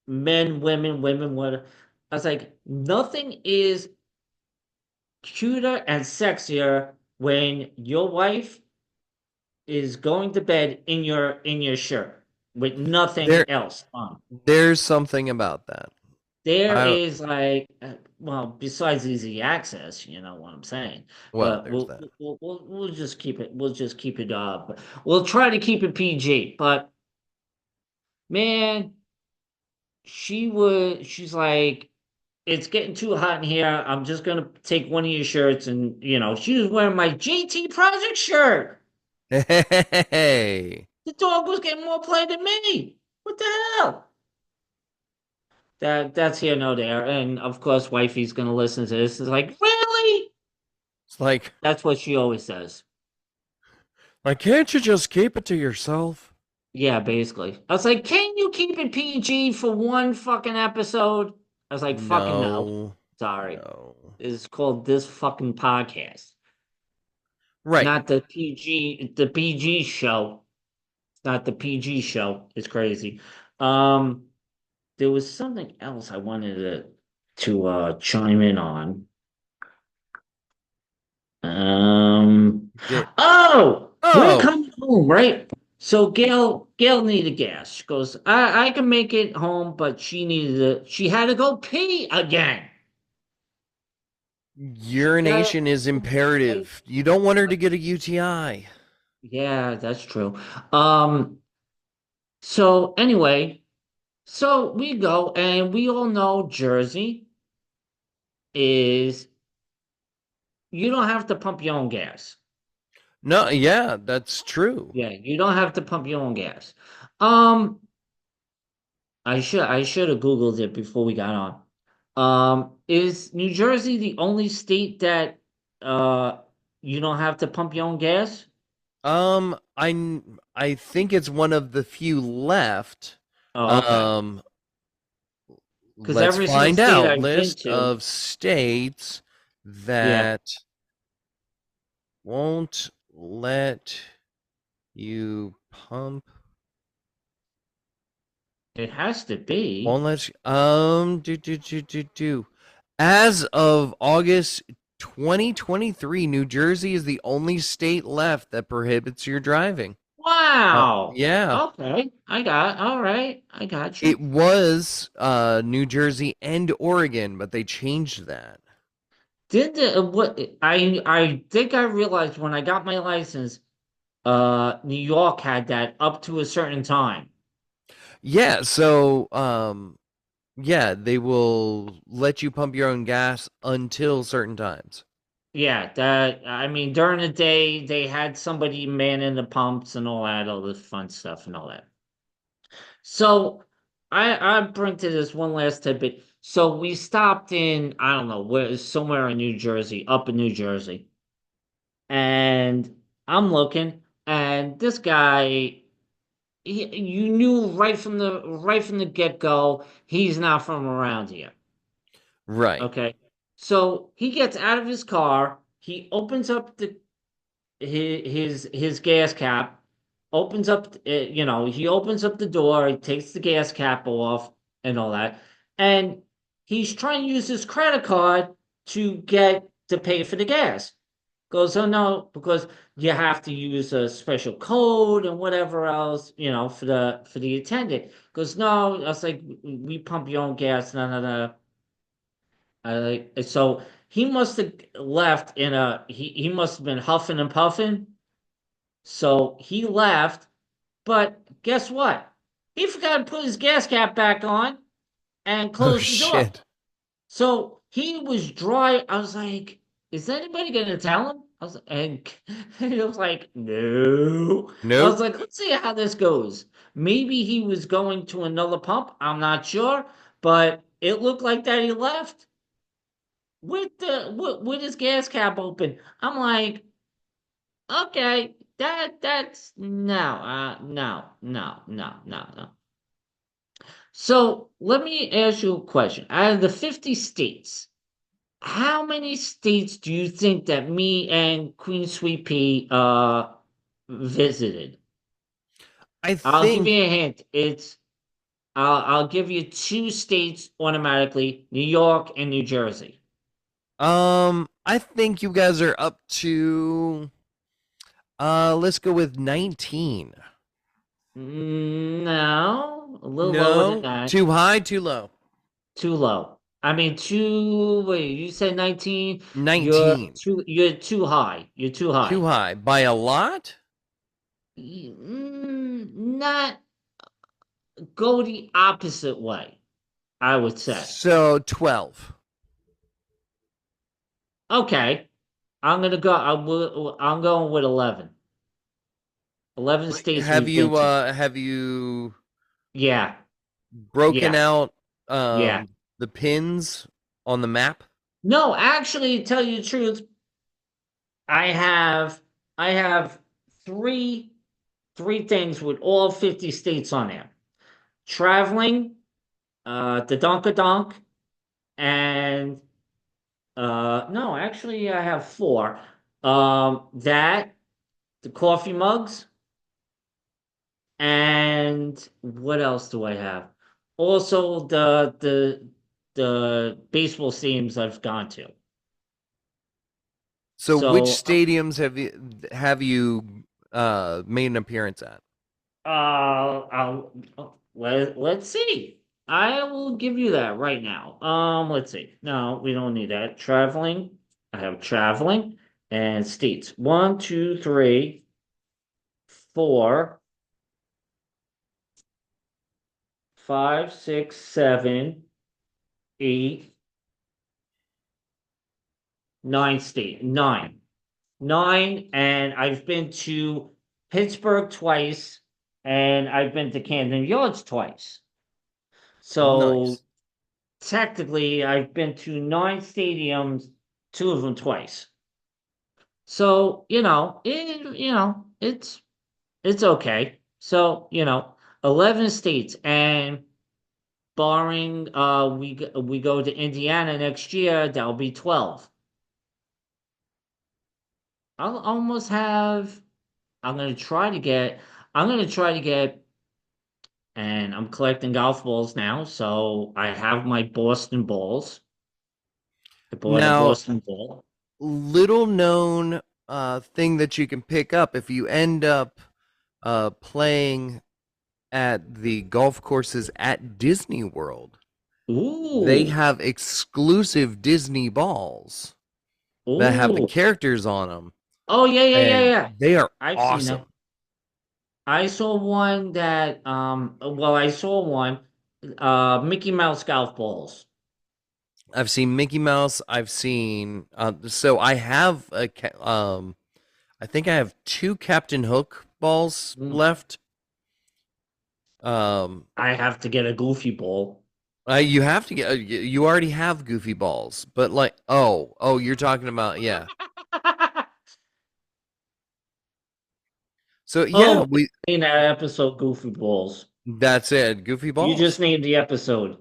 men, women, whatever. I was like, nothing is cuter and sexier when your wife is going to bed in your shirt with nothing There else on. there's something about that. There I is like. well, besides easy access, you know what I'm saying. Well, But there's that. we'll just keep it. We'll just keep it. We'll try to keep it PG. But man, she's like, it's getting too hot in here. I'm just gonna take one of your shirts, and she was wearing my JT Project shirt. Hey, The dog was getting more play than me. What the hell? That's here no there. And of course, wifey's gonna listen to this. Is like, really? it's That's what she always says. can't you just keep it to yourself? Yeah, basically. I was like, can you keep it PG for one fucking episode? I was like, fucking no. No, Sorry. no. It's called This Fucking Podcast. Right. Not the PG show. It's not the PG show. It's crazy. Um, there was something else I wanted to chime in on. Did We're oh coming home, right? So Gail needed gas. She goes, I can make it home, but she had to go pee again. She got urination is right. imperative. You don't want her to get a UTI. Yeah, that's true. Um, so anyway, so we go and we all know Jersey is you don't have to pump your own gas. No, yeah, that's true. Yeah, you don't have to pump your own gas. Um, I should have Googled it before we got on. Is New Jersey the only state that uh you don't have to pump your own gas? I think it's one of the few left. Oh, okay. Um, Because let's every single find state out. I've been List to, of states yeah, that won't let you pump. it has to be. Won't let you, do. As of August 2023, New Jersey is the only state left that prohibits your driving. Wow. Yeah. Okay, all right. I got It you. was New Jersey and Oregon, but they changed that. Did the what I think I realized when I got my license, New York had that up to a certain time. Yeah, so yeah, they will let you pump your own gas until certain times. Yeah, that I mean during the day they had somebody manning the pumps and all this fun stuff and all that. So I bring to this one last tidbit. So we stopped in, I don't know, where somewhere in New Jersey, up in New Jersey. And I'm looking, and this guy, you knew right from the get-go, he's not from around here. Right. Okay. So he gets out of his car, he opens up his gas cap, opens up, he opens up the door, he takes the gas cap off and all that, and he's trying to use his credit card to pay for the gas. Goes, oh no, because you have to use a special code and whatever else, for the attendant. Goes, no, I was like, we pump your own gas, no, no, no. So he must have left he must have been huffing and puffing. So he left, but guess what? He forgot to put his gas cap back on and Oh close the door. shit. So he was dry. I was like, is anybody gonna tell him? And he was like, no. I was Nope. like, let's see how this goes. Maybe he was going to another pump. I'm not sure, but it looked like that he left with his gas cap open. I'm like, okay, that's no. So let me ask you a question. Out of the 50 states, how many states do you think that me and Queen Sweet Pea visited? I I'll give think you a hint. I'll give you two states automatically, New York and New Jersey. I think you guys are up to let's go with 19. No, a little lower than No, that. too high, too low. Too low. I mean, two. Wait, you said 19.19. You're too high. You're too Too high. high. By a lot? Not go the opposite way, I would say. So 12. Okay, I'm gonna go. I'm going with 11. 11 states Have we've been you to. Yeah, broken yeah, out yeah. the pins on the map? No, actually, to tell you the truth, I have I have three three things with all 50 states on there. Traveling, the Donkadonk, and no, actually I have four. That, the coffee mugs, and what else do I have? Also the baseball stadiums I've gone to. So which So stadiums have you made an appearance at? I'll let's see. I will give you that right now. Let's see. No, we don't need that. Traveling. I have traveling and states. One, two, three, four, five, six, seven, eight, nine state. Nine. Nine, and I've been to Pittsburgh twice, and I've been to Camden Yards twice. So Nice. technically, I've been to nine stadiums, two of them twice. So, it's okay. So, 11 states, and barring we go to Indiana next year, that'll be 12. I'll almost have I'm gonna try to get I'm gonna try to get and I'm collecting golf balls now, so I have my Boston balls. I bought a Now, Boston ball. little known thing that you can pick up if you end up playing at the golf courses at Disney World. They Ooh. have exclusive Disney balls that have the Ooh. characters on them, Oh, yeah, yeah, yeah, and yeah. they are I've seen awesome. them. I saw one that I saw one Mickey Mouse golf balls. I've seen Mickey Mouse. I've seen so I have I think I have two Captain Hook balls Mm, left. Um, I have to get a Goofy ball. you have to get you already have Goofy balls, but like oh you're talking about yeah. So yeah, Oh, we we named that episode Goofy Balls. that's it. Goofy You just balls. named the episode.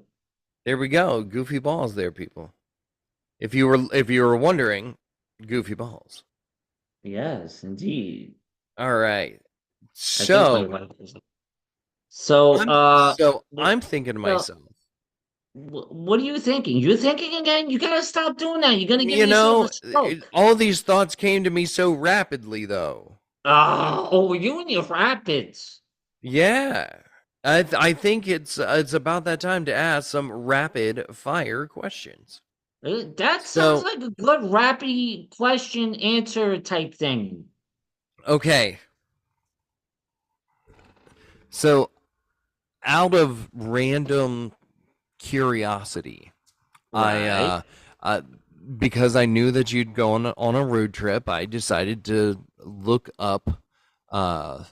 There we go. Goofy balls there, people. If you were wondering, Goofy balls. Yes, indeed. All right. I think my So wife is. So, w- I'm thinking to well, myself, what are you thinking? You're thinking again? You gotta stop doing that. You're gonna give you yourself a know, stroke. all these thoughts came to me so rapidly, though. Oh, you and your rapids. Yeah, I think it's about that time to ask some rapid fire questions. That sounds So like a good rappy question answer type thing. okay, so out of random curiosity, I Right. uh because I knew that you'd go on a road trip, I decided to look up uh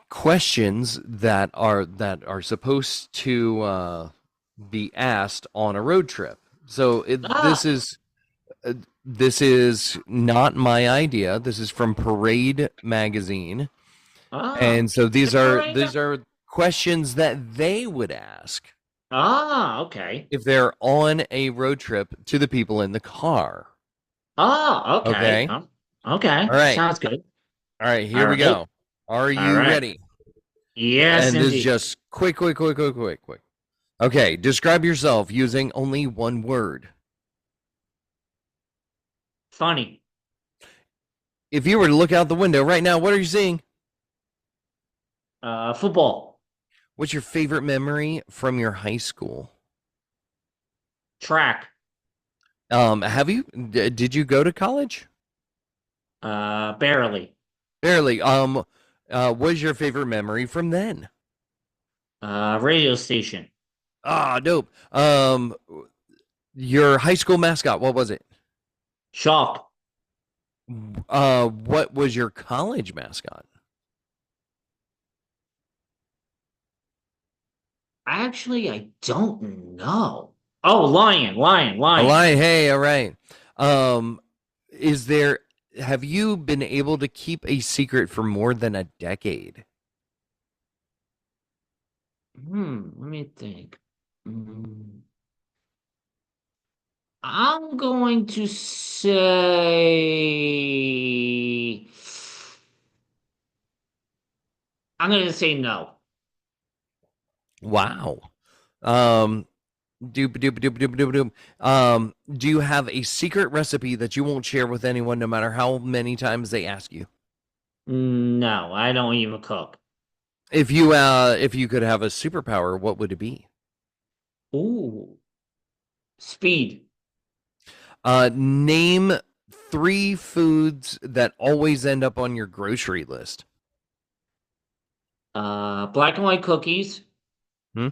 questions that are supposed to be asked on a road trip. So Ah, this is not my idea. This is from Parade magazine, and so is it these Parade? are questions that they would ask Ah, okay. if they're on a road trip to the people in the car. Ah, okay. Okay. Okay. All right. Sounds good. All right. All Here we right. go. Are All you right. ready? Yes, And this is indeed. just quick. Okay. Describe yourself using only one word. Funny. If you were to look out the window right now, what are you seeing? Football. What's your favorite memory from your high school? Track. Did you go to college? Barely. Barely. What's your favorite memory from then? Radio station. Ah, dope. Your high school mascot, what was it? Chalk. What was your college mascot? Actually, I don't know. Oh, lion, lion, A lion. lion. Hey, all right. Um, is there? Have you been able to keep a secret for more than a decade? Let me think. I'm going to say. I'm going to say no. Wow. Doop doop doop doop doop doop. Do you have a secret recipe that you won't share with anyone, no matter how many times they ask you? No, I don't even cook. If you could have a superpower, what would it be? Ooh, speed. Name three foods that always end up on your grocery list. Black and white cookies. Hmm?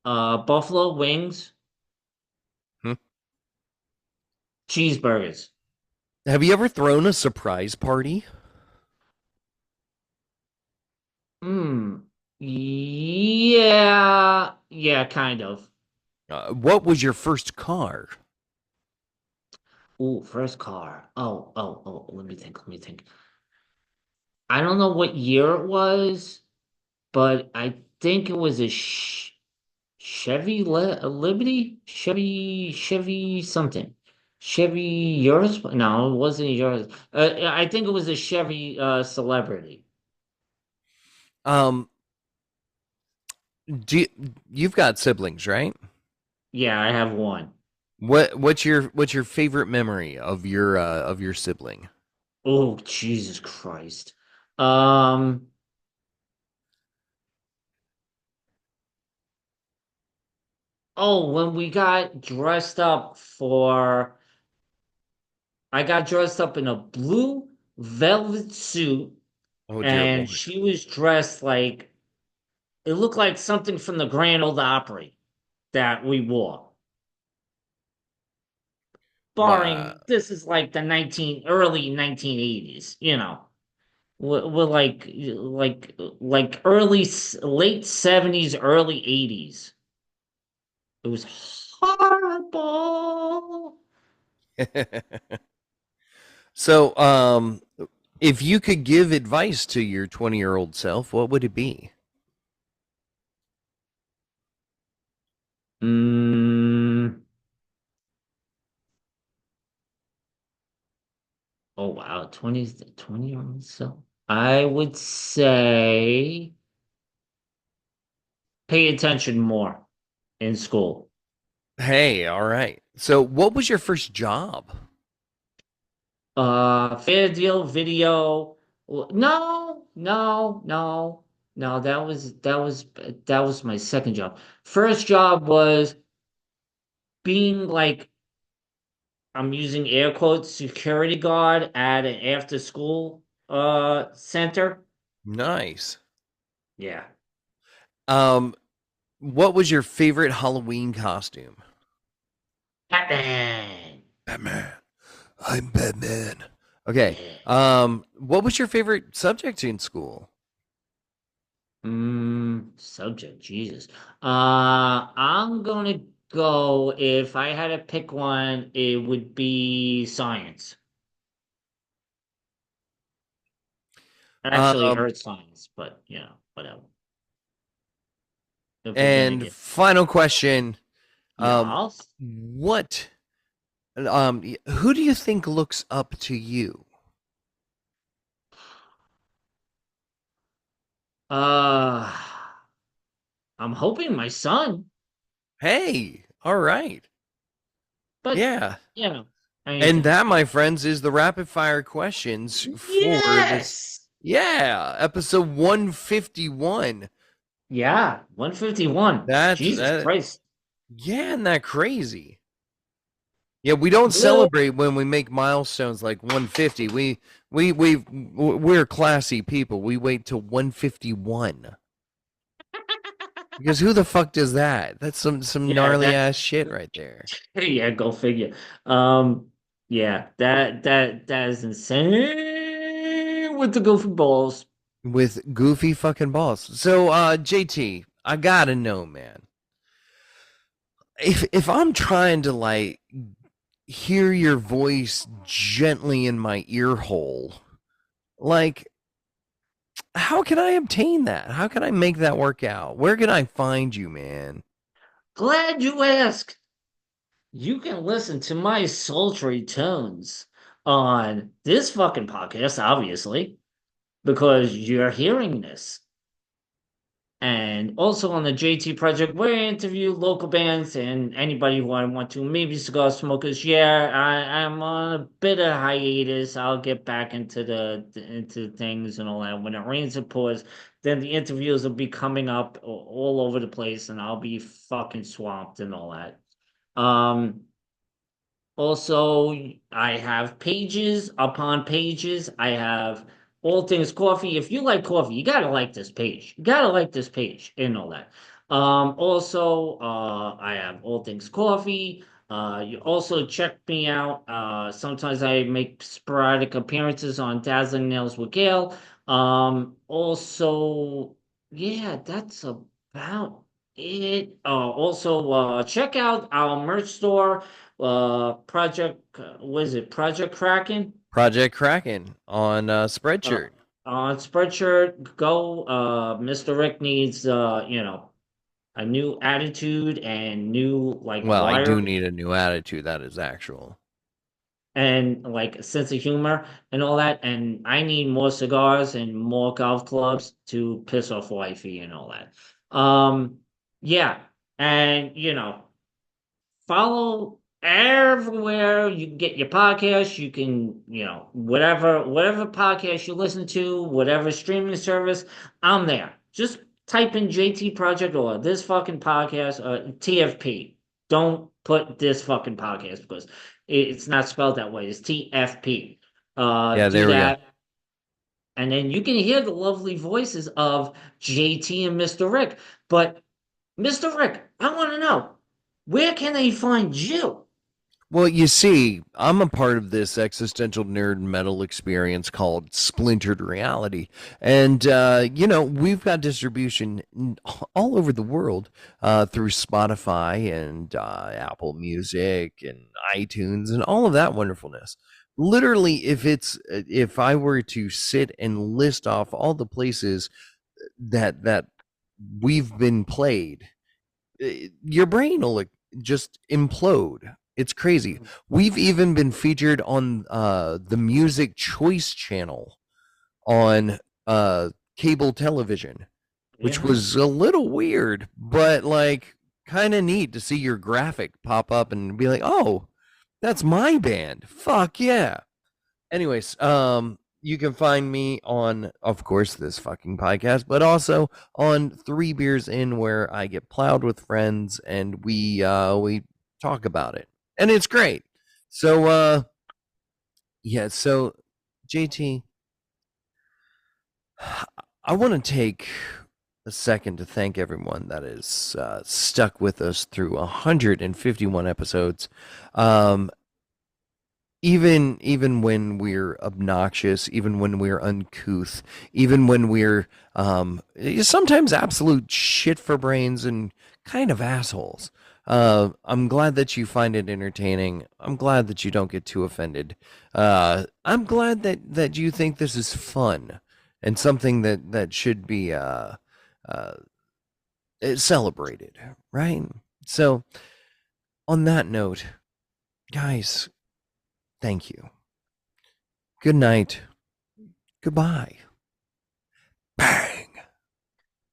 Buffalo wings. Hmm? Cheeseburgers. Have you ever thrown a surprise party? Hmm. Yeah. Yeah, kind of. What was your first car? Ooh, first car. Oh. Let me think. Let me think. I don't know what year it was, but I think it was a Liberty, Chevy something, Chevy yours? No, it wasn't yours. I think it was a Chevy Celebrity. Um, do you, you've got siblings, right? Yeah, I have one. What's your favorite memory of your sibling? Oh, Jesus Christ. Um. Oh, when we got dressed up for, I got dressed up in a blue velvet suit, Oh dear and Lord. she was dressed like it looked like something from the Grand Ole Opry that we wore. Wow. Barring this is like the 19 early 1980s, you know. We're like late 70s, early 80s. It was horrible. So, if you could give advice to your 20-year-old self, what would it be? Mm, oh wow, 20 year old self. I would say pay attention more in school. Hey, all right. So, what was your first job? Fair deal video. No. That was my second job. First job was being like I'm using air quotes security guard at an after school center. Nice. Yeah. Um, what was your favorite Halloween costume? Batman. Batman. I'm Batman. Okay. Yeah. What was your favorite subject in school? Subject, Jesus. I'm gonna go if I had to pick one, it would be science. Actually, Um, earth science, but whatever. If we're gonna and get final question. y'all. What who do you think looks up to you? Uh, I'm hoping my son, Hey, all right. but Yeah. you know, And anything. that, my friends, is the rapid fire questions for this. Yes. Yeah, episode 151. Yeah, 151. That's Jesus that. Christ. Yeah, isn't that crazy? Yeah, we don't Little celebrate when we make milestones like 150. We're classy people. We wait till 151 because who the fuck does that? That's some yeah, gnarly that ass shit right there. yeah, go figure. Yeah, that is insane with the goofy balls. With goofy fucking balls. So, JT, I gotta know, man. If I'm trying to like hear your voice gently in my ear hole, like how can I obtain that? How can I make that work out? Where can I find you, man? Glad you asked. You can listen to my sultry tones on this fucking podcast, obviously, because you're hearing this. And also on the JT Project, where I interview local bands and anybody who I want to, maybe cigar smokers. Yeah, I'm on a bit of hiatus. I'll get back into into things and all that. When it rains, it pours. Then the interviews will be coming up all over the place, and I'll be fucking swamped and all that. Um, Also, I have pages upon pages. I have all things coffee. If you like coffee, you gotta like this page. You gotta like this page and all that. Also, I have all things coffee. You also check me out. Sometimes I make sporadic appearances on Dazzling Nails with Gail. Also, yeah, that's about it. Also, check out our merch store Project what is it, Project Kraken? Project Kraken on uh Spreadshirt. on Spreadshirt. Go. Mr. Rick needs a new attitude and new like Well, I wire do need a new attitude. That is actual. and like a sense of humor and all that, and I need more cigars and more golf clubs to piss off wifey and all that. Yeah, and follow everywhere you can get your podcast. You can, whatever podcast you listen to, whatever streaming service, I'm there. Just type in JT Project or this fucking podcast, TFP. Don't put this fucking podcast because it's not spelled that way. It's TFP. Yeah, Do there we go. that. And then you can hear the lovely voices of JT and Mr. Rick. But Mr. Rick, I want to know, where can they find you? Well, you see, I'm a part of this existential nerd metal experience called Splintered Reality. And, we've got distribution all over the world through Spotify and Apple Music and iTunes and all of that wonderfulness. Literally, if I were to sit and list off all the places that we've been played, your brain will like, just implode. It's crazy. We've even been featured on the Music Choice channel on cable television, which Yeah. was a little weird, but like kind of neat to see your graphic pop up and be like, "Oh, that's my band." Fuck yeah. Anyways, you can find me on, of course, this fucking podcast, but also on Three Beers In, where I get plowed with friends and we talk about it, and it's great. So, yeah. So, JT, I want to take a second to thank everyone that is stuck with us through 151 episodes. Um, even when we're obnoxious, even when we're uncouth, even when we're sometimes absolute shit for brains and kind of assholes. I'm glad that you find it entertaining. I'm glad that you don't get too offended. I'm glad that you think this is fun and something that should be celebrated, right? So on that note, guys, thank you. Good night. Goodbye. Bang.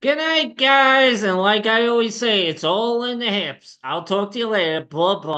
Good night, guys. And like I always say, it's all in the hips. I'll talk to you later. Bye bye.